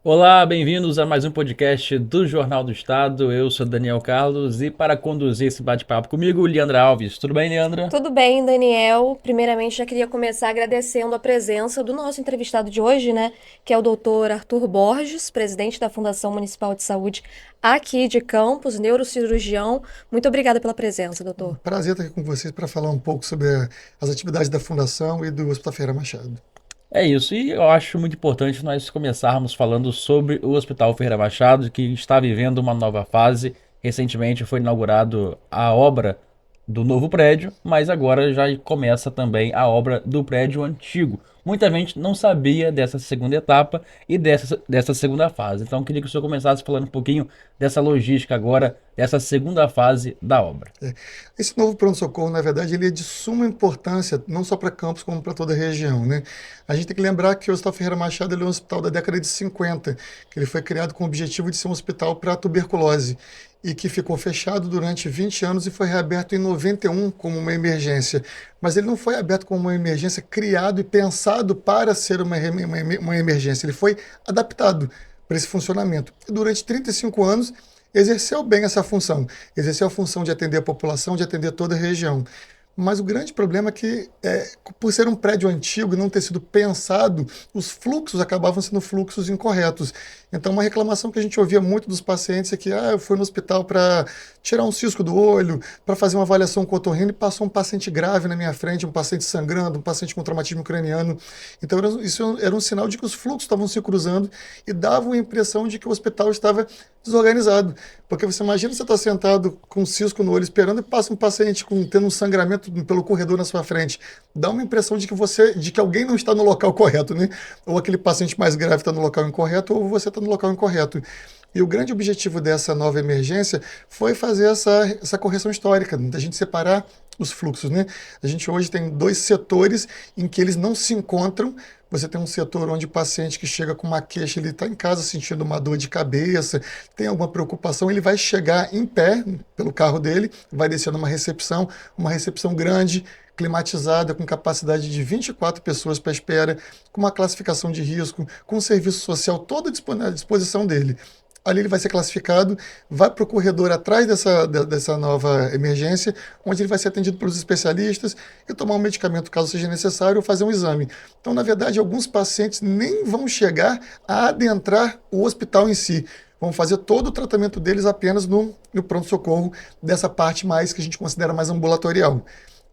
Olá, bem-vindos a mais um podcast do Jornal do Estado. Eu sou Daniel Carlos e para conduzir esse bate-papo comigo, Leandra Alves. Tudo bem, Leandra? Tudo bem, Daniel. Primeiramente, já queria começar agradecendo a presença do nosso entrevistado de hoje, né? Que é o doutor Arthur Borges, presidente da Fundação Municipal de Saúde aqui de Campos, neurocirurgião. Muito obrigada pela presença, doutor. Prazer estar aqui com vocês para falar um pouco sobre as atividades da Fundação e do Hospital Ferreira Machado. É isso, e eu acho muito importante nós começarmos falando sobre o Hospital Ferreira Machado, que está vivendo uma nova fase. Recentemente foi inaugurado a obra do novo prédio, mas agora já começa também a obra do prédio antigo. Muita gente não sabia dessa segunda etapa e dessa segunda fase. Então, eu queria que o senhor começasse falando um pouquinho dessa logística agora, dessa segunda fase da obra. Esse novo pronto-socorro, na verdade, ele é de suma importância, não só para Campos, como para toda a região, né? A gente tem que lembrar que o Hospital Ferreira Machado ele é um hospital da década de 50, que ele foi criado com o objetivo de ser um hospital para tuberculose e que ficou fechado durante 20 anos e foi reaberto em 91 como uma emergência. Mas ele não foi aberto como uma emergência criado e pensado para ser uma emergência, ele foi adaptado para esse funcionamento. E durante 35 anos, exerceu bem essa função, exerceu a função de atender a população, de atender toda a região. Mas o grande problema é que, por ser um prédio antigo e não ter sido pensado, os fluxos acabavam sendo fluxos incorretos. Então, uma reclamação que a gente ouvia muito dos pacientes é que eu fui no hospital para tirar um cisco do olho, para fazer uma avaliação com otorrino e passou um paciente grave na minha frente, um paciente sangrando, um paciente com traumatismo craniano. Então, isso era um sinal de que os fluxos estavam se cruzando e davam a impressão de que o hospital estava desorganizado. Porque você imagina você estar sentado com um cisco no olho esperando e passa um paciente tendo um sangramento pelo corredor na sua frente. Dá uma impressão de que alguém não está no local correto, né? Ou aquele paciente mais grave está no local incorreto, ou você está no local incorreto. E o grande objetivo dessa nova emergência foi fazer essa correção histórica, da gente separar os fluxos, né? A gente hoje tem dois setores em que eles não se encontram. Você tem um setor onde o paciente que chega com uma queixa, ele está em casa sentindo uma dor de cabeça, tem alguma preocupação, ele vai chegar em pé pelo carro dele, vai descer numa uma recepção grande, climatizada, com capacidade de 24 pessoas para espera, com uma classificação de risco, com um serviço social todo à disposição dele. Ali ele vai ser classificado, vai para o corredor atrás dessa nova emergência, onde ele vai ser atendido pelos especialistas e tomar um medicamento caso seja necessário ou fazer um exame. Então, na verdade, alguns pacientes nem vão chegar a adentrar o hospital em si. Vão fazer todo o tratamento deles apenas no pronto-socorro, dessa parte mais que a gente considera mais ambulatorial.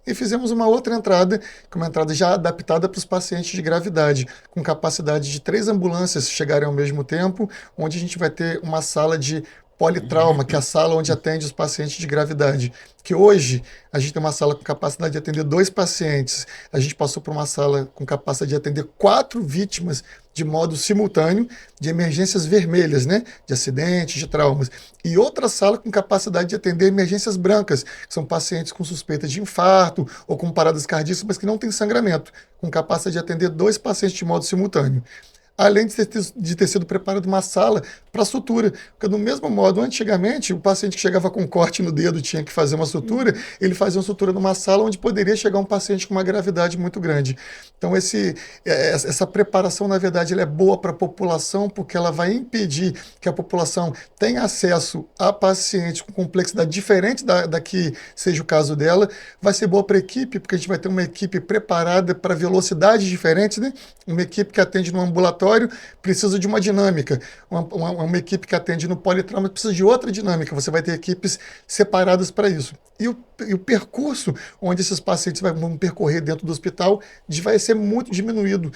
E fizemos uma outra entrada, que é uma entrada já adaptada para os pacientes de gravidade, com capacidade de 3 ambulâncias chegarem ao mesmo tempo, onde a gente vai ter uma sala de politrauma, que é a sala onde atende os pacientes de gravidade. Que hoje a gente tem uma sala com capacidade de atender 2 pacientes, a gente passou por uma sala com capacidade de atender 4 vítimas de modo simultâneo de emergências vermelhas, né? De acidentes, de traumas. E outra sala com capacidade de atender emergências brancas, que são pacientes com suspeita de infarto ou com paradas cardíacas, mas que não têm sangramento, com capacidade de atender 2 pacientes de modo simultâneo. Além de ter sido preparada uma sala para sutura. Porque, do mesmo modo, antigamente, o paciente que chegava com corte no dedo tinha que fazer uma sutura, ele fazia uma sutura numa sala onde poderia chegar um paciente com uma gravidade muito grande. Então, essa preparação, na verdade, ela é boa para a população, porque ela vai impedir que a população tenha acesso a pacientes com complexidade diferente da que seja o caso dela. Vai ser boa para a equipe, porque a gente vai ter uma equipe preparada para velocidades diferentes, né? Uma equipe que atende no ambulatório precisa de uma dinâmica. Uma equipe que atende no politrauma precisa de outra dinâmica. Você vai ter equipes separadas para isso. E o percurso onde esses pacientes vão percorrer dentro do hospital vai ser muito diminuindo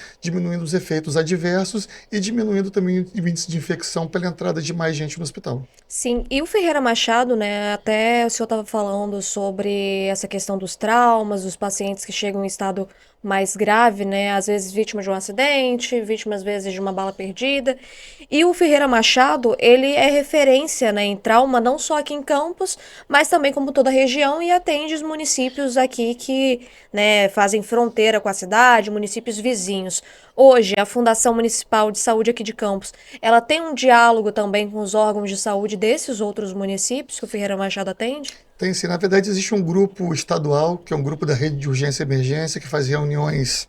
os efeitos adversos e diminuindo também o índice de infecção pela entrada de mais gente no hospital. Sim, e o Ferreira Machado, né? Até o senhor estava falando sobre essa questão dos traumas, dos pacientes que chegam em estado mais grave, né? Às vezes vítimas de um acidente, vítimas às vezes de uma bala perdida. E o Ferreira Machado, ele é referência, né, em trauma, não só aqui em Campos, mas também como toda a região e atende os municípios aqui que, né, fazem fronteira com a cidade, municípios vizinhos. Hoje, a Fundação Municipal de Saúde aqui de Campos, ela tem um diálogo também com os órgãos de saúde desses outros municípios que o Ferreira Machado atende? Tem sim, na verdade existe um grupo estadual, que é um grupo da rede de urgência e emergência, que faz reuniões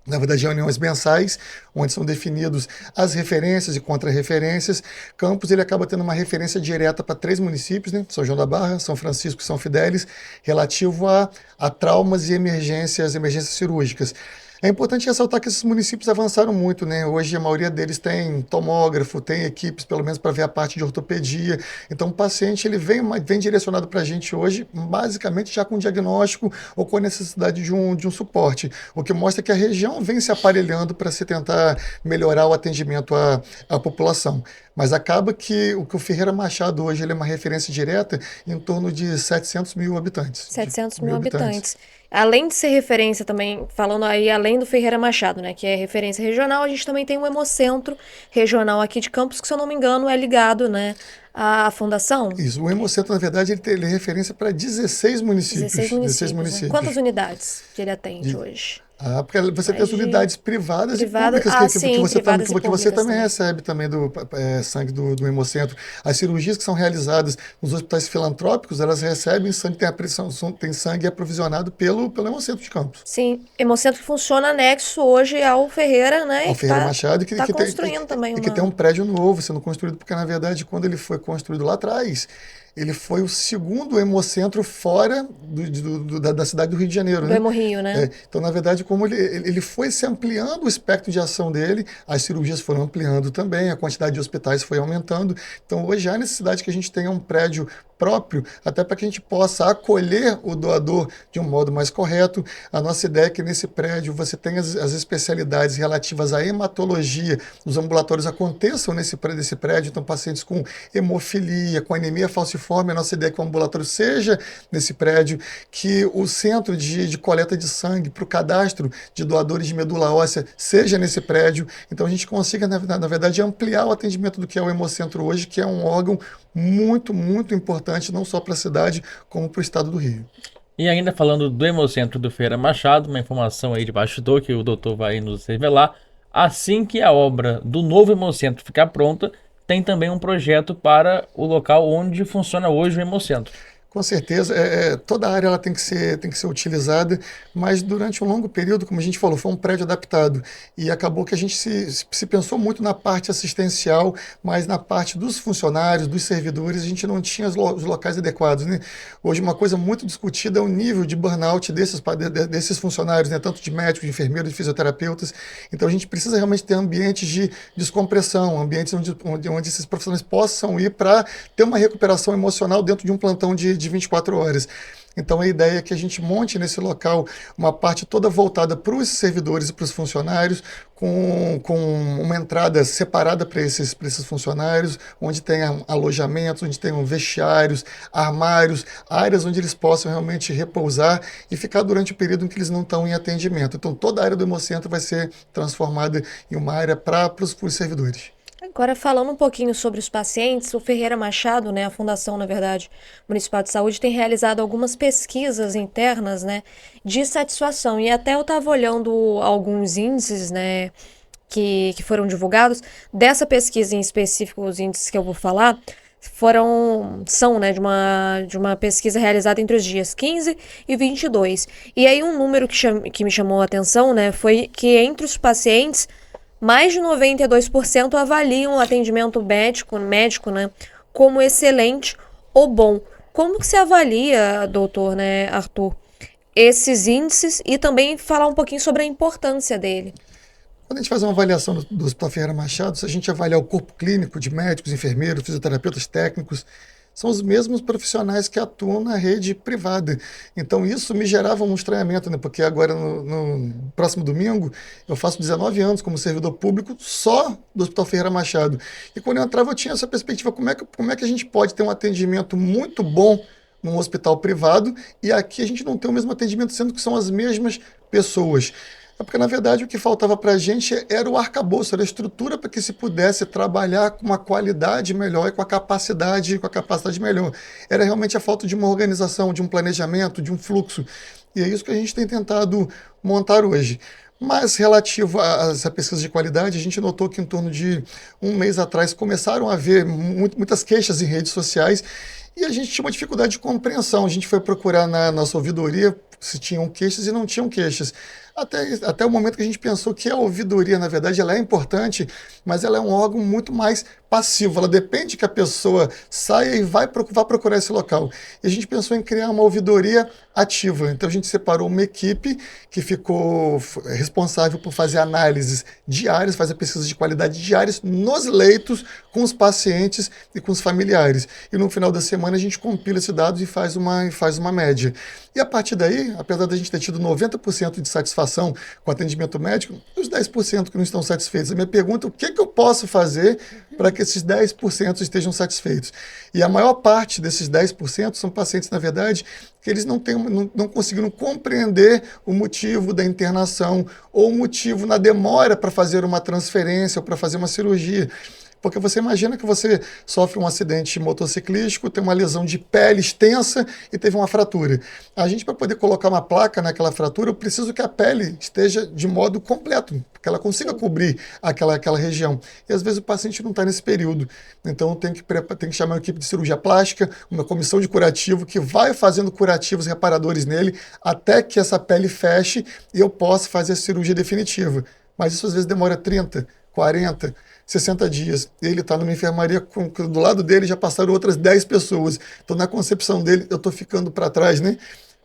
Na verdade, reuniões mensais, onde são definidos as referências e contra-referências. Campos ele acaba tendo uma referência direta para 3 municípios, né? São João da Barra, São Francisco e São Fidélis, relativo a traumas e emergências cirúrgicas. É importante ressaltar que esses municípios avançaram muito, né? Hoje a maioria deles tem tomógrafo, tem equipes, pelo menos para ver a parte de ortopedia. Então o paciente ele vem direcionado para a gente hoje, basicamente já com diagnóstico ou com a necessidade de um suporte. O que mostra que a região vem se aparelhando para se tentar melhorar o atendimento à população. Mas acaba que o Ferreira Machado hoje ele é uma referência direta em torno de 700 mil habitantes. 700 mil habitantes. Além de ser referência também, falando aí além do Ferreira Machado, né, que é referência regional, a gente também tem o Hemocentro regional aqui de Campos, que se eu não me engano é ligado, né, à fundação. Isso, o Hemocentro, na verdade, ele é referência para 16 municípios. 16 municípios. Né? Quantas unidades que ele atende hoje? Porque você tem as unidades privadas e públicas que você também recebe também sangue do Hemocentro. As cirurgias que são realizadas nos hospitais filantrópicos, elas recebem sangue, tem sangue aprovisionado pelo Hemocentro de Campos. Sim, Hemocentro que funciona anexo hoje ao Ferreira, né? Ao Ferreira Machado, que construindo também que tem um prédio novo sendo construído, porque na verdade quando ele foi construído lá atrás, ele foi o segundo hemocentro fora da cidade do Rio de Janeiro. Do Hemorrio, né? Então, na verdade, como ele foi se ampliando o espectro de ação dele, as cirurgias foram ampliando também, a quantidade de hospitais foi aumentando. Então, hoje há necessidade que a gente tenha um prédio próprio, até para que a gente possa acolher o doador de um modo mais correto. A nossa ideia é que nesse prédio você tenha as especialidades relativas à hematologia, os ambulatórios aconteçam nesse prédio, então pacientes com hemofilia, com anemia falciforme, a nossa ideia é que o ambulatório seja nesse prédio, que o centro de coleta de sangue para o cadastro de doadores de medula óssea seja nesse prédio, então a gente consiga, na verdade, ampliar o atendimento do que é o Hemocentro hoje, que é um órgão muito, muito importante, não só para a cidade, como para o estado do Rio. E ainda falando do Hemocentro do Ferreira Machado, uma informação aí de bastidor que o doutor vai nos revelar, assim que a obra do novo Hemocentro ficar pronta, tem também um projeto para o local onde funciona hoje o Hemocentro. Com certeza, toda a área ela tem que ser utilizada, mas durante um longo período, como a gente falou, foi um prédio adaptado e acabou que a gente se pensou muito na parte assistencial, mas na parte dos funcionários, dos servidores, a gente não tinha os locais adequados, né? Hoje uma coisa muito discutida é o nível de burnout desses funcionários, né? Tanto de médicos, de enfermeiros, de fisioterapeutas. Então a gente precisa realmente ter ambientes de descompressão, ambientes onde esses profissionais possam ir para ter uma recuperação emocional dentro de um plantão de 24 horas. Então a ideia é que a gente monte nesse local uma parte toda voltada para os servidores e para os funcionários, com uma entrada separada para esses funcionários, onde tenha alojamentos, onde tenham vestiários, armários, áreas onde eles possam realmente repousar e ficar durante o período em que eles não estão em atendimento. Então toda a área do Hemocentro vai ser transformada em uma área para os servidores. Agora, falando um pouquinho sobre os pacientes, o Ferreira Machado, né, a Fundação, na verdade, Municipal de Saúde, tem realizado algumas pesquisas internas, né, de satisfação. E até eu estava olhando alguns índices, né, que foram divulgados. Dessa pesquisa em específico, os índices que eu vou falar, são, né, de uma pesquisa realizada entre os dias 15 e 22. E aí um número que me chamou a atenção, né, foi que entre os pacientes, mais de 92% avaliam o atendimento médico, né, como excelente ou bom. Como que se avalia, doutor, né, Arthur, esses índices e também falar um pouquinho sobre a importância dele? Quando a gente faz uma avaliação do Hospital Ferreira Machado, se a gente avaliar o corpo clínico de médicos, enfermeiros, fisioterapeutas técnicos, são os mesmos profissionais que atuam na rede privada. Então isso me gerava um estranhamento, né? Porque agora no próximo domingo eu faço 19 anos como servidor público só do Hospital Ferreira Machado. E quando eu entrava eu tinha essa perspectiva, como é que a gente pode ter um atendimento muito bom num hospital privado e aqui a gente não tem o mesmo atendimento, sendo que são as mesmas pessoas. É porque, na verdade, o que faltava para a gente era o arcabouço, era a estrutura para que se pudesse trabalhar com uma qualidade melhor e com a capacidade melhor. Era realmente a falta de uma organização, de um planejamento, de um fluxo. E é isso que a gente tem tentado montar hoje. Mas, relativo a essa pesquisa de qualidade, a gente notou que em torno de um mês atrás começaram a haver muitas queixas em redes sociais e a gente tinha uma dificuldade de compreensão. A gente foi procurar na nossa ouvidoria se tinham queixas e não tinham queixas. Até o momento que a gente pensou que a ouvidoria, na verdade, ela é importante, mas ela é um órgão muito mais passivo. Ela depende que a pessoa saia e vá procurar esse local. E a gente pensou em criar uma ouvidoria ativa. Então a gente separou uma equipe que ficou responsável por fazer análises diárias, fazer pesquisas de qualidade diárias nos leitos com os pacientes e com os familiares. E no final da semana a gente compila esses dados e faz uma média. E a partir daí, apesar da gente ter tido 90% de satisfação com o atendimento médico, os 10% que não estão satisfeitos. A minha pergunta é o que eu posso fazer para que esses 10% estejam satisfeitos? E a maior parte desses 10% são pacientes, na verdade, que eles não conseguiram compreender o motivo da internação ou o motivo na demora para fazer uma transferência ou para fazer uma cirurgia. Porque você imagina que você sofre um acidente motociclístico, tem uma lesão de pele extensa e teve uma fratura. A gente, para poder colocar uma placa naquela fratura, eu preciso que a pele esteja de modo completo, que ela consiga cobrir aquela região. E às vezes o paciente não está nesse período. Então tem que chamar uma equipe de cirurgia plástica, uma comissão de curativo, que vai fazendo curativos reparadores nele até que essa pele feche e eu possa fazer a cirurgia definitiva. Mas isso às vezes demora 30, 40, 60 dias. Ele está numa enfermaria, do lado dele já passaram outras 10 pessoas. Então, na concepção dele, eu estou ficando para trás, né?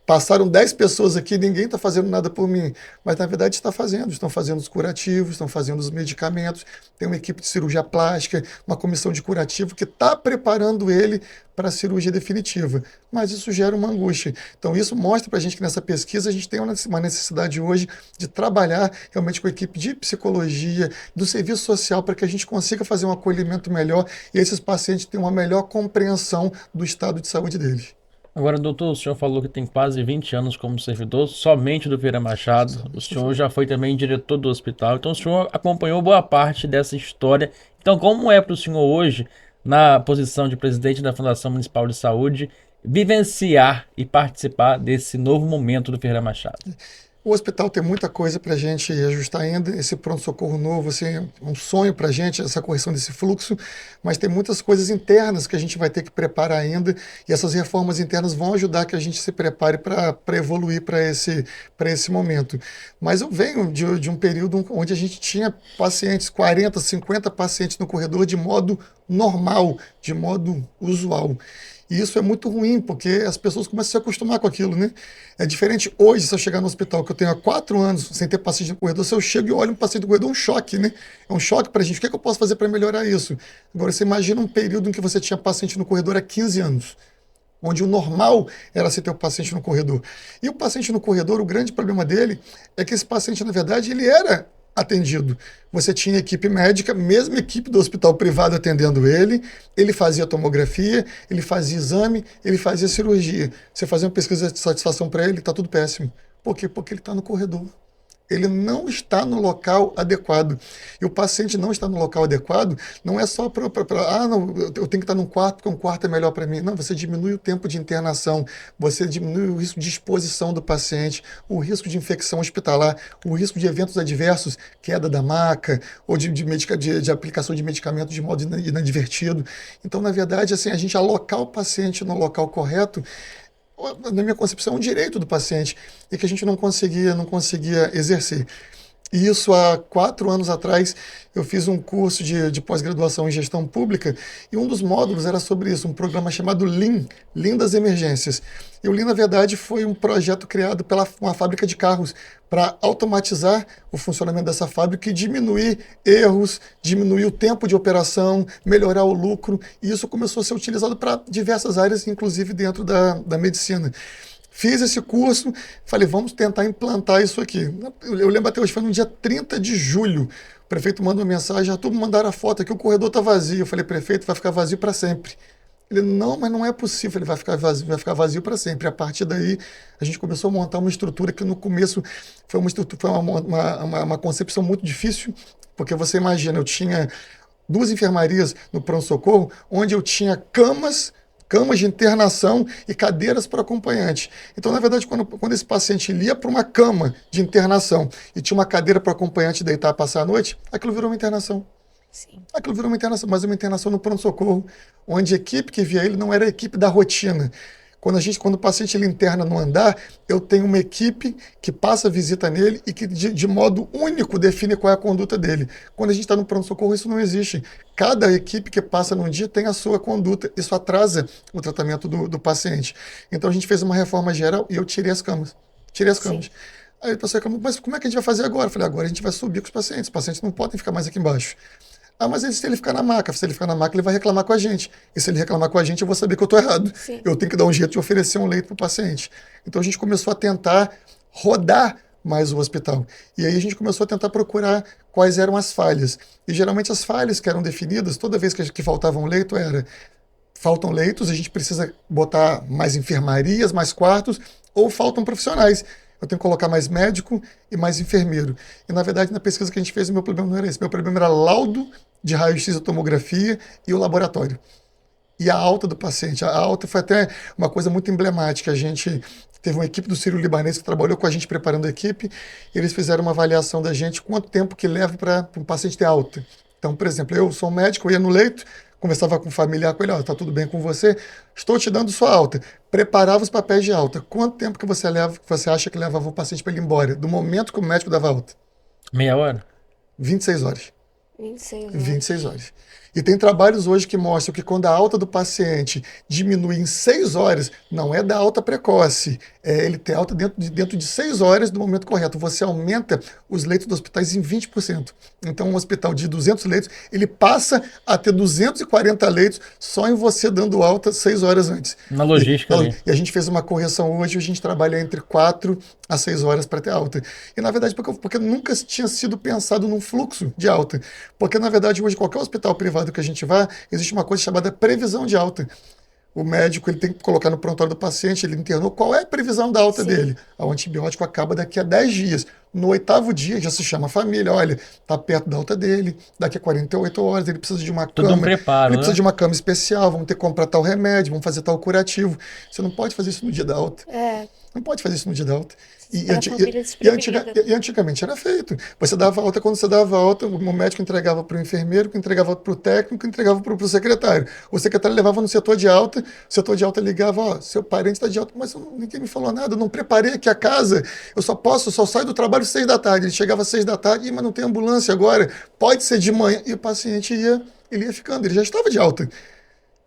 Passaram 10 pessoas aqui, ninguém está fazendo nada por mim. Mas, na verdade, estão fazendo os curativos, estão fazendo os medicamentos. Tem uma equipe de cirurgia plástica, uma comissão de curativo que está preparando ele para a cirurgia definitiva. Mas isso gera uma angústia. Então, isso mostra para a gente que nessa pesquisa a gente tem uma necessidade hoje de trabalhar realmente com a equipe de psicologia, do serviço social, para que a gente consiga fazer um acolhimento melhor e esses pacientes tenham uma melhor compreensão do estado de saúde deles. Agora, doutor, o senhor falou que tem quase 20 anos como servidor somente do Vieira Machado. O senhor já foi também diretor do hospital, então o senhor acompanhou boa parte dessa história. Então, como é para o senhor hoje, na posição de presidente da Fundação Municipal de Saúde, vivenciar e participar desse novo momento do Vieira Machado? O hospital tem muita coisa para a gente ajustar ainda. Esse pronto-socorro novo assim, é um sonho para a gente, essa correção desse fluxo, mas tem muitas coisas internas que a gente vai ter que preparar ainda, e essas reformas internas vão ajudar que a gente se prepare para evoluir para esse momento. Mas eu venho de um período onde a gente tinha pacientes, 40, 50 pacientes no corredor de modo normal, de modo usual. E isso é muito ruim, porque as pessoas começam a se acostumar com aquilo, né? É diferente hoje, se eu chegar no hospital, que eu tenho há 4 anos sem ter paciente no corredor, se eu chego e olho um paciente no corredor, é um choque, né? É um choque para a gente. O que é que eu posso fazer para melhorar isso? Agora, você imagina um período em que você tinha paciente no corredor há 15 anos, onde o normal era você ter o paciente no corredor. E o paciente no corredor, o grande problema dele é que esse paciente, na verdade, ele era atendido. Você tinha equipe médica, mesma equipe do hospital privado atendendo ele fazia tomografia, ele fazia exame, ele fazia cirurgia. Você fazia uma pesquisa de satisfação para ele, está tudo péssimo. Por quê? Porque ele está no corredor. Ele não está no local adequado. E o paciente não está no local adequado não é só para não, eu tenho que estar num quarto, porque um quarto é melhor para mim. Não, você diminui o tempo de internação, você diminui o risco de exposição do paciente, o risco de infecção hospitalar, o risco de eventos adversos, queda da maca, ou de aplicação de medicamentos de modo inadvertido. Então, na verdade, assim, a gente alocar o paciente no local correto, na minha concepção, é um direito do paciente e que a gente não conseguia exercer. E isso há 4 anos atrás, eu fiz um curso de pós-graduação em gestão pública e um dos módulos era sobre isso, um programa chamado Lean das Emergências. E o Lean, na verdade, foi um projeto criado pela uma fábrica de carros para automatizar o funcionamento dessa fábrica e diminuir erros, diminuir o tempo de operação, melhorar o lucro. E isso começou a ser utilizado para diversas áreas, inclusive dentro da medicina. Fiz esse curso, falei, vamos tentar implantar isso aqui. Eu lembro até hoje, foi no dia 30 de julho. O prefeito manda uma mensagem, já todos mandaram a foto aqui, o corredor está vazio. Eu falei, prefeito, vai ficar vazio para sempre. Ele, não, mas não é possível, ele vai ficar vazio para sempre. A partir daí, a gente começou a montar uma estrutura que no começo foi uma concepção muito difícil, porque você imagina, eu tinha 2 enfermarias no pronto-socorro, onde eu tinha camas de internação e cadeiras para acompanhante. Então, na verdade, quando esse paciente ia para uma cama de internação e tinha uma cadeira para acompanhante deitar e passar a noite, aquilo virou uma internação. Sim. Aquilo virou uma internação, mas uma internação no pronto-socorro, onde a equipe que via ele não era a equipe da rotina. Quando o paciente ele interna no andar, eu tenho uma equipe que passa a visita nele e que de modo único define qual é a conduta dele. Quando a gente está no pronto-socorro, isso não existe. Cada equipe que passa num dia tem a sua conduta. Isso atrasa o tratamento do paciente. Então a gente fez uma reforma geral e eu tirei as camas. Tirei as Sim. camas. Aí eu pensei, mas como é que a gente vai fazer agora? Eu falei, agora a gente vai subir com os pacientes. Os pacientes não podem ficar mais aqui embaixo. Ah, mas se ele ficar na maca, se ele ficar na maca, ele vai reclamar com a gente. E se ele reclamar com a gente, eu vou saber que eu estou errado. Sim. Eu tenho que dar um jeito de oferecer um leito para o paciente. Então a gente começou a tentar rodar mais o hospital. E aí a gente começou a tentar procurar quais eram as falhas. E geralmente as falhas que eram definidas, toda vez que faltava um leito, faltam leitos, a gente precisa botar mais enfermarias, mais quartos, ou faltam profissionais. Eu tenho que colocar mais médico e mais enfermeiro. E, na verdade, na pesquisa que a gente fez, o meu problema não era esse. Meu problema era laudo de raio-x e tomografia e o laboratório. E a alta do paciente. A alta foi até uma coisa muito emblemática. A gente teve uma equipe do Sírio-Libanês que trabalhou com a gente preparando a equipe. Eles fizeram uma avaliação da gente, quanto tempo que leva para um paciente ter alta. Então, por exemplo, eu sou um médico, eu ia no leito, conversava com o familiar com ele, ó, tá tudo bem com você? Estou te dando sua alta. Preparava os papéis de alta. Quanto tempo que você acha que levava o paciente para ele ir embora? Do momento que o médico dava alta? Meia hora? 26 horas. 26 26 horas. horas. E tem trabalhos hoje que mostram que quando a alta do paciente diminui em 6 horas, não é da alta precoce, é ele ter alta dentro de 6 horas do momento correto. Você aumenta os leitos dos hospitais em 20%. Então, um hospital de 200 leitos, ele passa a ter 240 leitos só em você dando alta 6 horas antes. Na logística ali. E a gente fez uma correção hoje, a gente trabalha entre 4 a 6 horas para ter alta. E, na verdade, porque nunca tinha sido pensado num fluxo de alta. Porque, na verdade, hoje, qualquer hospital privado que a gente vá, existe uma coisa chamada previsão de alta. O médico ele tem que colocar no prontuário do paciente, ele internou, qual é a previsão da alta Sim. dele. O antibiótico acaba daqui a 10 dias. No 8º dia já se chama a família, olha, está perto da alta dele, daqui a 48 horas ele precisa de uma Tudo um cama, preparo, ele precisa né? de uma cama especial, vamos ter que comprar tal remédio, vamos fazer tal curativo. Você não pode fazer isso no dia da alta. É, Não pode fazer isso no dia da alta. E, para a anti- família e desprevenida. antigamente era feito. Você dava alta, quando você dava alta, o médico entregava para o enfermeiro, que entregava para o técnico, que entregava para o secretário. O secretário levava no setor de alta, o setor de alta ligava, ó, seu parente está de alta, mas ninguém me falou nada, eu não preparei aqui a casa, eu só saio do trabalho 6 da tarde. Ele chegava às 6 da tarde, mas não tem ambulância agora, pode ser de manhã. E o paciente ele ia ficando, ele já estava de alta.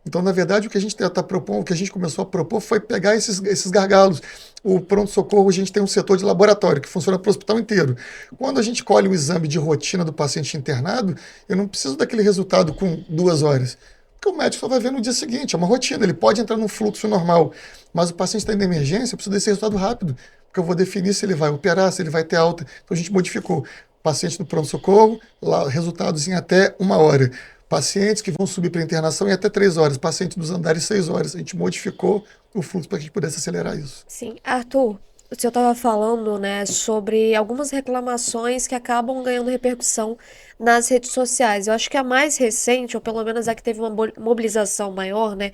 Então, na verdade, o que a gente está propondo, o que a gente começou a propor foi pegar esses gargalos. O pronto-socorro, a gente tem um setor de laboratório que funciona para o hospital inteiro. Quando a gente colhe o exame de rotina do paciente internado, eu não preciso daquele resultado com 2 horas. Porque o médico só vai ver no dia seguinte, é uma rotina, ele pode entrar num fluxo normal. Mas o paciente está em emergência, eu preciso desse resultado rápido, porque eu vou definir se ele vai operar, se ele vai ter alta. Então, a gente modificou. Paciente no pronto-socorro, resultados em até 1 hora. Pacientes que vão subir para internação em até 3 horas. Pacientes dos andares 6 horas. A gente modificou o fluxo para que a gente pudesse acelerar isso. Sim, Arthur, o senhor estava falando, né, sobre algumas reclamações que acabam ganhando repercussão nas redes sociais. Eu acho que a mais recente, ou pelo menos a que teve uma mobilização maior, né,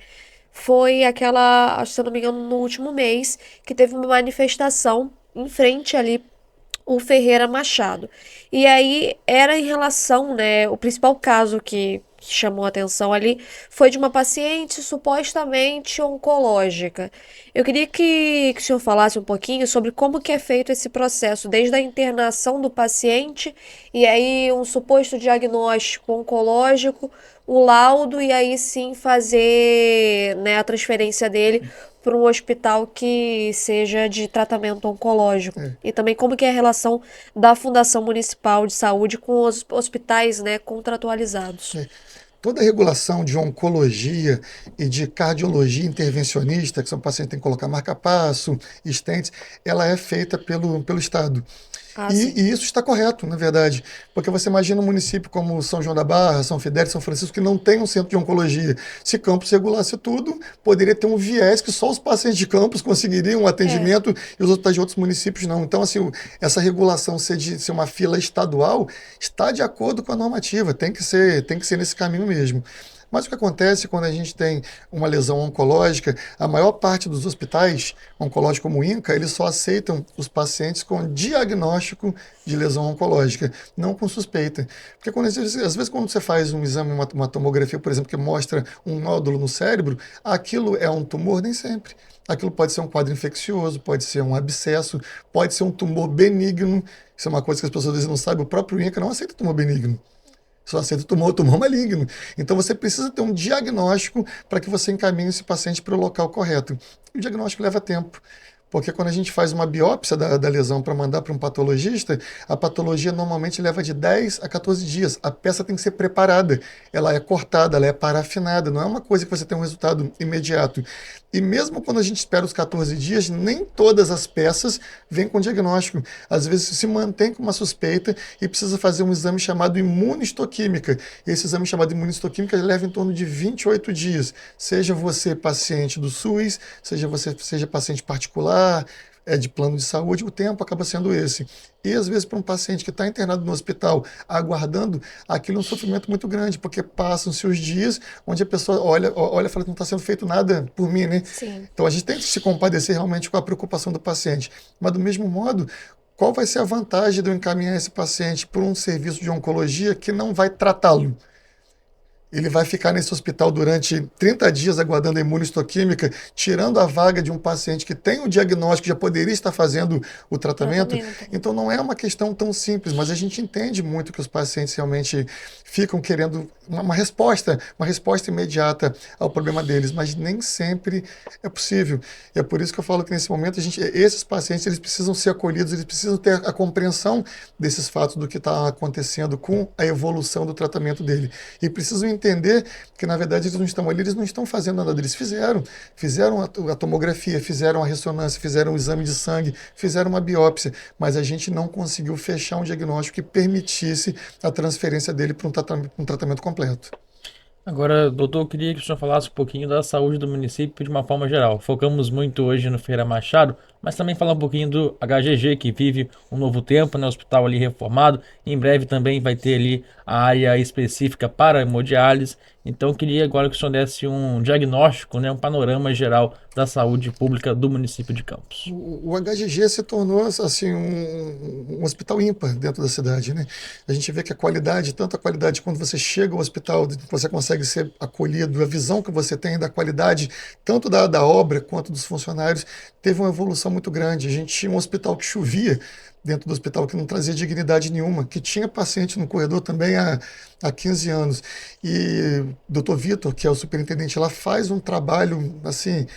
foi aquela, acho que se eu não me engano, no último mês, que teve uma manifestação em frente ali o Ferreira Machado. E aí era em relação, né, o principal caso que chamou a atenção ali foi de uma paciente supostamente oncológica. Eu queria que o senhor falasse um pouquinho sobre como que é feito esse processo, desde a internação do paciente e aí um suposto diagnóstico oncológico, o laudo e aí sim fazer, né, a transferência dele para um hospital que seja de tratamento oncológico. É. E também como que é a relação da Fundação Municipal de Saúde com os hospitais, né, contratualizados. Toda a regulação de oncologia e de cardiologia intervencionista, que são pacientes que têm que colocar marca-passo, stents, ela é feita pelo Estado. Ah, sim. E isso está correto, na verdade, porque você imagina um município como São João da Barra, São Fidélis, São Francisco, que não tem um centro de oncologia. Se Campos regulasse tudo, poderia ter um viés que só os pacientes de Campos conseguiriam um atendimento e os hospitais de outros municípios não. Então, assim, essa regulação ser uma fila estadual está de acordo com a normativa, tem que ser nesse caminho mesmo. Mas o que acontece quando a gente tem uma lesão oncológica, a maior parte dos hospitais oncológicos como o INCA, eles só aceitam os pacientes com diagnóstico de lesão oncológica, não com suspeita. Porque às vezes quando você faz um exame, uma tomografia, por exemplo, que mostra um nódulo no cérebro, aquilo é um tumor? Nem sempre. Aquilo pode ser um quadro infeccioso, pode ser um abscesso, pode ser um tumor benigno. Isso é uma coisa que as pessoas às vezes não sabem. O próprio INCA não aceita tumor benigno. Só aceita tumor maligno. Então você precisa ter um diagnóstico para que você encaminhe esse paciente para o local correto. E o diagnóstico leva tempo. Porque quando a gente faz uma biópsia da lesão para mandar para um patologista, a patologia normalmente leva de 10 a 14 dias. A peça tem que ser preparada, ela é cortada, ela é parafinada, não é uma coisa que você tem um resultado imediato. E mesmo quando a gente espera os 14 dias, nem todas as peças vêm com diagnóstico. Às vezes se mantém com uma suspeita e precisa fazer um exame chamado imunistoquímica. Esse exame chamado imunistoquímica leva em torno de 28 dias. Seja você paciente do SUS, seja paciente particular, de plano de saúde, o tempo acaba sendo esse. E às vezes para um paciente que está internado no hospital aguardando, aquilo é um sofrimento muito grande, porque passam-se os dias onde a pessoa olha e fala que não está sendo feito nada por mim, né? Sim. Então a gente tem que se compadecer realmente com a preocupação do paciente. Mas do mesmo modo, qual vai ser a vantagem de eu encaminhar esse paciente por um serviço de oncologia que não vai tratá-lo? Ele vai ficar nesse hospital durante 30 dias aguardando a imunistoquímica, tirando a vaga de um paciente que tem o diagnóstico, já poderia estar fazendo o tratamento. Então não é uma questão tão simples, mas a gente entende muito que os pacientes realmente ficam querendo uma resposta imediata ao problema deles, mas nem sempre é possível. E é por isso que eu falo que nesse momento esses pacientes eles precisam ser acolhidos, eles precisam ter a compreensão desses fatos do que está acontecendo com a evolução do tratamento dele. E precisam entender que, na verdade, eles não estão ali, eles não estão fazendo nada deles. Fizeram a tomografia, fizeram a ressonância, fizeram um exame de sangue, fizeram uma biópsia, mas a gente não conseguiu fechar um diagnóstico que permitisse a transferência dele para um tratamento completo. Agora, doutor, eu queria que o senhor falasse um pouquinho da saúde do município de uma forma geral. Focamos muito hoje no Ferreira Machado, mas também falar um pouquinho do HGG, que vive um novo tempo, né? Hospital ali reformado. Em breve também vai ter ali a área específica para hemodiálise. Então, eu queria agora que o senhor desse um diagnóstico, né? Um panorama geral da saúde pública do município de Campos. O HGG se tornou assim um hospital ímpar dentro da cidade, né? A gente vê que a qualidade, tanto a qualidade quando você chega ao hospital, você consegue ser acolhido, a visão que você tem da qualidade, tanto da obra quanto dos funcionários, teve uma evolução muito grande. A gente tinha um hospital que chovia dentro do hospital, que não trazia dignidade nenhuma, que tinha paciente no corredor também há 15 anos. E o doutor Vitor, que é o superintendente lá, faz um trabalho assim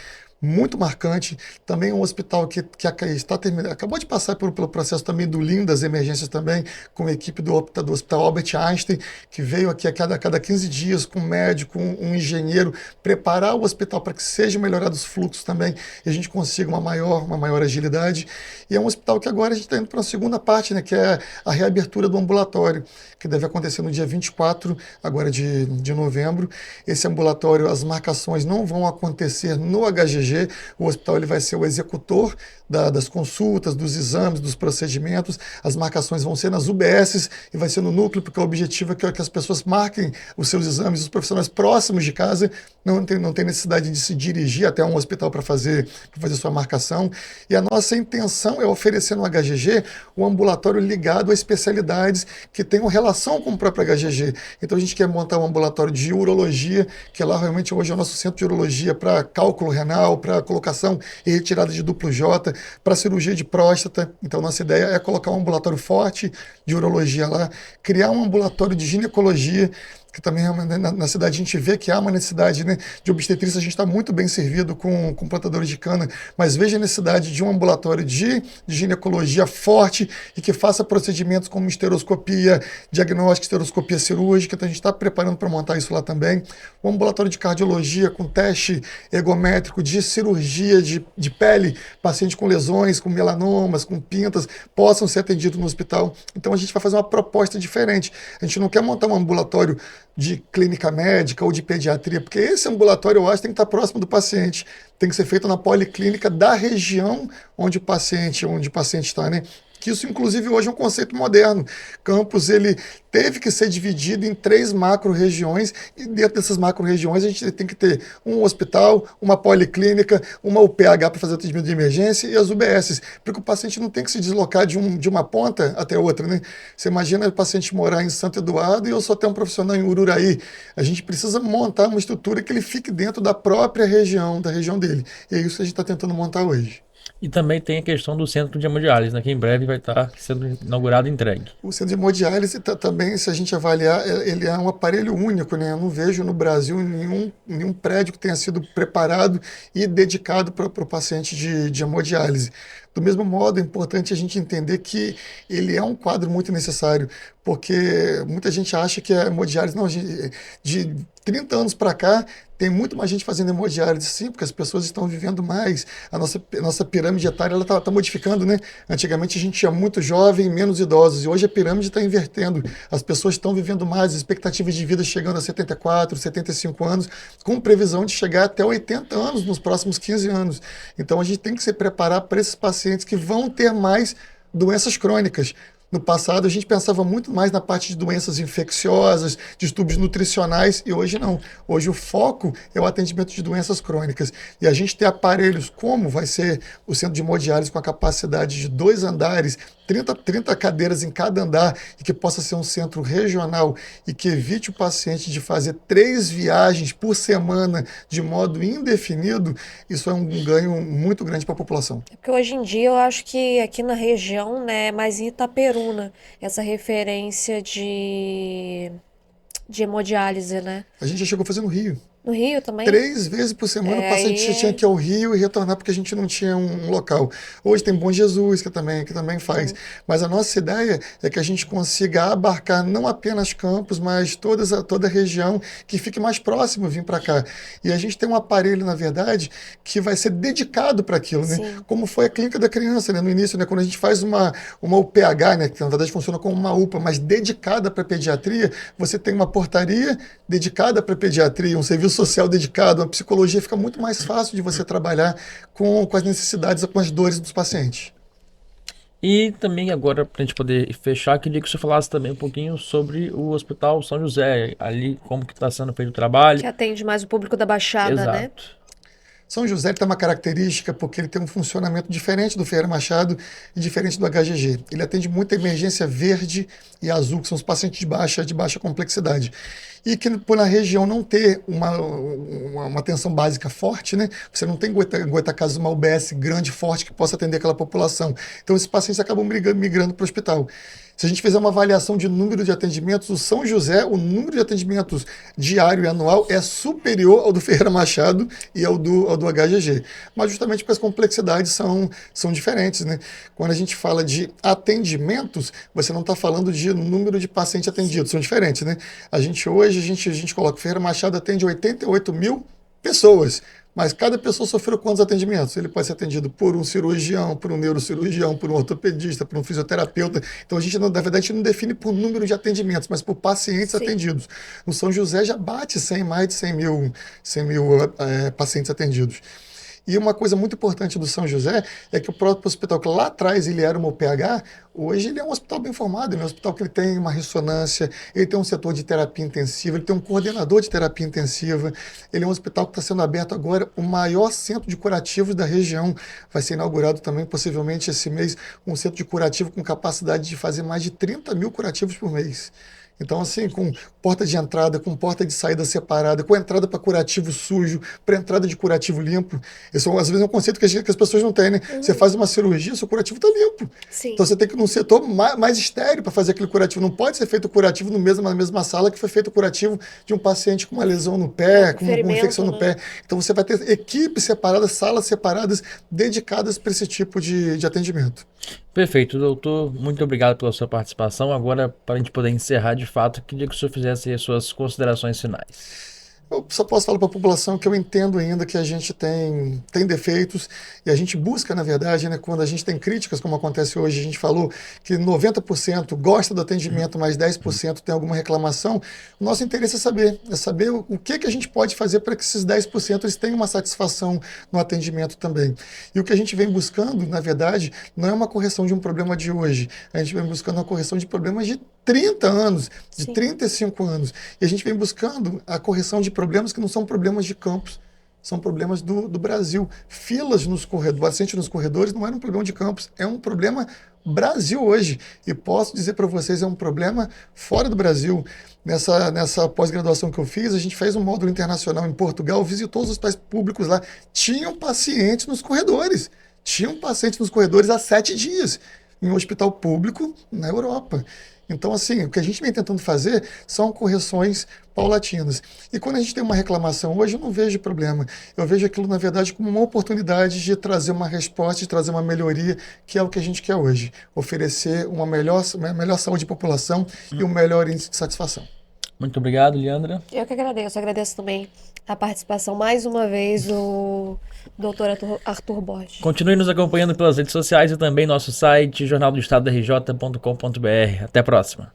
muito marcante. Também é um hospital que está terminando, acabou de passar pelo processo também do Lean das emergências também, com a equipe do Hospital Albert Einstein, que veio aqui a cada 15 dias com um médico, um engenheiro, preparar o hospital para que sejam melhorados os fluxos também e a gente consiga uma maior agilidade. E é um hospital que agora a gente está indo para a segunda parte, né, que é a reabertura do ambulatório, que deve acontecer no dia 24 agora de novembro. Esse ambulatório, as marcações não vão acontecer no HGG. O hospital ele vai ser o executor das consultas, dos exames, dos procedimentos. As marcações vão ser nas UBSs e vai ser no núcleo, porque o objetivo é que as pessoas marquem os seus exames, os profissionais próximos de casa, não tem necessidade de se dirigir até um hospital para fazer sua marcação. E a nossa intenção é oferecer no HGG um ambulatório ligado a especialidades que tenham relação com o próprio HGG. Então a gente quer montar um ambulatório de urologia, que lá realmente hoje é o nosso centro de urologia para cálculo renal, para colocação e retirada de duplo J, para cirurgia de próstata. Então nossa ideia é colocar um ambulatório forte de urologia lá, criar um ambulatório de ginecologia, que também na cidade a gente vê que há uma necessidade, né, de obstetrícia. A gente está muito bem servido com plantadores de cana, mas veja a necessidade de um ambulatório de ginecologia forte e que faça procedimentos como esteroscopia diagnóstica, esteroscopia cirúrgica. Então a gente está preparando para montar isso lá também. Um ambulatório de cardiologia com teste ergométrico de cirurgia de pele, pacientes com lesões, com melanomas, com pintas, possam ser atendidos no hospital. Então a gente vai fazer uma proposta diferente. A gente não quer montar um ambulatório de clínica médica ou de pediatria, porque esse ambulatório, eu acho, tem que estar próximo do paciente. Tem que ser feito na policlínica da região onde o paciente está, né? que isso, inclusive, hoje é um conceito moderno. Campos, ele teve que ser dividido em 3 macro-regiões, e dentro dessas macro-regiões a gente tem que ter um hospital, uma policlínica, uma UPH para fazer atendimento de emergência e as UBSs, porque o paciente não tem que se deslocar de uma ponta até outra, né? Você imagina o paciente morar em Santo Eduardo e eu só ter um profissional em Ururaí. A gente precisa montar uma estrutura que ele fique dentro da própria região, da região dele. E é isso que a gente está tentando montar hoje. E também tem a questão do centro de hemodiálise, né, que em breve vai estar sendo inaugurado e entregue. O centro de hemodiálise também, se a gente avaliar, ele é um aparelho único, né? Eu não vejo no Brasil nenhum prédio que tenha sido preparado e dedicado para o paciente de hemodiálise. Do mesmo modo, é importante a gente entender que ele é um quadro muito necessário, porque muita gente acha que a hemodiálise, não, de 30 anos para cá, tem muito mais gente fazendo hemodiálise, sim, porque as pessoas estão vivendo mais. A nossa pirâmide etária está modificando, né? Antigamente a gente tinha muito jovem, menos idosos, e hoje a pirâmide está invertendo. As pessoas estão vivendo mais, expectativas de vida chegando a 74, 75 anos, com previsão de chegar até 80 anos nos próximos 15 anos. Então a gente tem que se preparar para esses pacientes que vão ter mais doenças crônicas. No passado, a gente pensava muito mais na parte de doenças infecciosas, distúrbios nutricionais, e hoje não. Hoje o foco é o atendimento de doenças crônicas. E a gente ter aparelhos como vai ser o centro de hemodiálise com a capacidade de 2 andares, 30 cadeiras em cada andar, e que possa ser um centro regional e que evite o paciente de fazer 3 viagens por semana de modo indefinido, isso é um ganho muito grande para a população. Porque hoje em dia eu acho que aqui na região, né, é mais em Itaperuna, essa referência de hemodiálise, né? A gente já chegou a fazer no Rio. No Rio também? 3 vezes por semana o paciente tinha que ir ao Rio e retornar porque a gente não tinha um local. Hoje tem Bom Jesus, que também faz. Sim. Mas a nossa ideia é que a gente consiga abarcar não apenas Campos, mas toda a região que fique mais próximo vir para cá. E a gente tem um aparelho, na verdade, que vai ser dedicado para aquilo, né? Sim. Como foi a clínica da criança, né? No início, né? Quando a gente faz uma UPH, né? Que na verdade funciona como uma UPA, mas dedicada para pediatria, você tem uma portaria dedicada para pediatria, um serviço social dedicado, uma psicologia, fica muito mais fácil de você trabalhar com as necessidades, com as dores dos pacientes. E também agora, para a gente poder fechar, queria que você falasse também um pouquinho sobre o Hospital São José, ali como que está sendo feito o trabalho. Que atende mais o público da Baixada, né? Exato. São José tem uma característica porque ele tem um funcionamento diferente do Ferreira Machado e diferente do HGG. Ele atende muita emergência verde e azul, que são os pacientes de baixa complexidade. E que por na região não ter uma atenção básica forte, né? Você não tem Goitacazes, uma UBS grande, forte, que possa atender aquela população. Então esses pacientes acabam migrando para o hospital. Se a gente fizer uma avaliação de número de atendimentos, o São José, o número de atendimentos diário e anual é superior ao do Ferreira Machado e ao do HGG. Mas justamente porque as complexidades são diferentes, né? Quando a gente fala de atendimentos, você não está falando de número de pacientes atendidos, são diferentes, né? Hoje a gente coloca, o Ferreira Machado atende 88 mil pessoas. Mas cada pessoa sofreu quantos atendimentos? Ele pode ser atendido por um cirurgião, por um neurocirurgião, por um ortopedista, por um fisioterapeuta. Então, na verdade, a gente não define por número de atendimentos, mas por pacientes Sim. atendidos. No São José já bate mais de 100 mil pacientes atendidos. E uma coisa muito importante do São José é que o próprio hospital, que lá atrás ele era uma UPH, hoje ele é um hospital bem formado, ele é um hospital que ele tem uma ressonância, ele tem um setor de terapia intensiva, ele tem um coordenador de terapia intensiva, ele é um hospital que está sendo aberto agora, o maior centro de curativos da região. Vai ser inaugurado também, possivelmente esse mês, um centro de curativo com capacidade de fazer mais de 30 mil curativos por mês. Então, assim, com porta de entrada, com porta de saída separada, com entrada para curativo sujo, para entrada de curativo limpo. Isso, às vezes, é um conceito que as pessoas não têm, né? Você faz uma cirurgia, seu curativo está limpo. Sim. Então, você tem que ir num setor mais estéril para fazer aquele curativo. Não pode ser feito o curativo na mesma sala que foi feito o curativo de um paciente com uma lesão no pé, com uma infecção no pé. Então, você vai ter equipes separadas, salas separadas, dedicadas para esse tipo de atendimento. Perfeito, doutor. Muito obrigado pela sua participação. Agora, para a gente poder encerrar de fato, queria que o senhor fizesse as suas considerações finais. Eu só posso falar para a população que eu entendo ainda que a gente tem defeitos e a gente busca, na verdade, né, quando a gente tem críticas, como acontece hoje, a gente falou que 90% gosta do atendimento, mas 10% tem alguma reclamação. O nosso interesse é saber o que a gente pode fazer para que esses 10% eles tenham uma satisfação no atendimento também. E o que a gente vem buscando, na verdade, não é uma correção de um problema de hoje, a gente vem buscando uma correção de problemas de 30 anos, de Sim. 35 anos. E a gente vem buscando a correção de problemas que não são problemas de Campos, são problemas do Brasil. Filas nos corredores, paciente nos corredores não era um problema de Campos, é um problema Brasil hoje. E posso dizer para vocês, é um problema fora do Brasil. Nessa pós-graduação que eu fiz, a gente fez um módulo internacional em Portugal, visitou os hospitais públicos lá, tinham pacientes nos corredores. Tinham pacientes nos corredores há 7 dias, em um hospital público na Europa. Então, assim, o que a gente vem tentando fazer são correções paulatinas. E quando a gente tem uma reclamação hoje, eu não vejo problema. Eu vejo aquilo, na verdade, como uma oportunidade de trazer uma resposta, de trazer uma melhoria, que é o que a gente quer hoje. Oferecer uma melhor saúde à população e um melhor índice de satisfação. Muito obrigado, Leandra. Eu que agradeço também a participação mais uma vez do Dr. Arthur Borges. Continue nos acompanhando pelas redes sociais e também nosso site jornaldoestado.rj.com.br. Até a próxima.